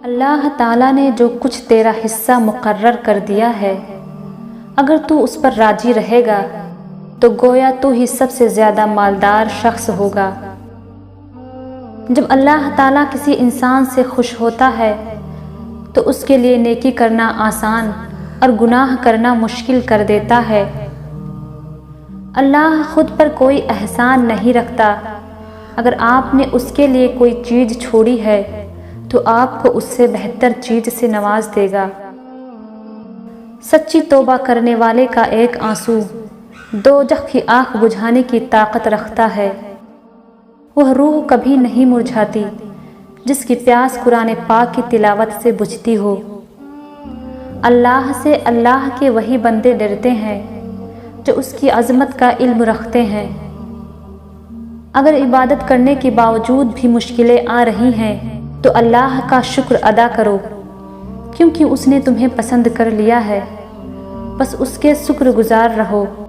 اللہ تعالیٰ نے جو کچھ تیرا حصہ مقرر کر دیا ہے، اگر تو اس پر راضی رہے گا تو گویا تو ہی سب سے زیادہ مالدار شخص ہوگا۔ جب اللہ تعالیٰ کسی انسان سے خوش ہوتا ہے تو اس کے لیے نیکی کرنا آسان اور گناہ کرنا مشکل کر دیتا ہے۔ اللہ خود پر کوئی احسان نہیں رکھتا۔ اگر آپ نے اس کے لیے کوئی چیز چھوڑی ہے تو آپ کو اس سے بہتر چیز سے نواز دے گا۔ سچی توبہ کرنے والے کا ایک آنسو دوزخ کی آگ بجھانے کی طاقت رکھتا ہے۔ وہ روح کبھی نہیں مرجھاتی جس کی پیاس قرآن پاک کی تلاوت سے بجھتی ہو۔ اللہ سے اللہ کے وہی بندے ڈرتے ہیں جو اس کی عظمت کا علم رکھتے ہیں۔ اگر عبادت کرنے کے باوجود بھی مشکلیں آ رہی ہیں تو اللہ کا شکر ادا کرو، کیونکہ اس نے تمہیں پسند کر لیا ہے، بس اس کے شکر گزار رہو۔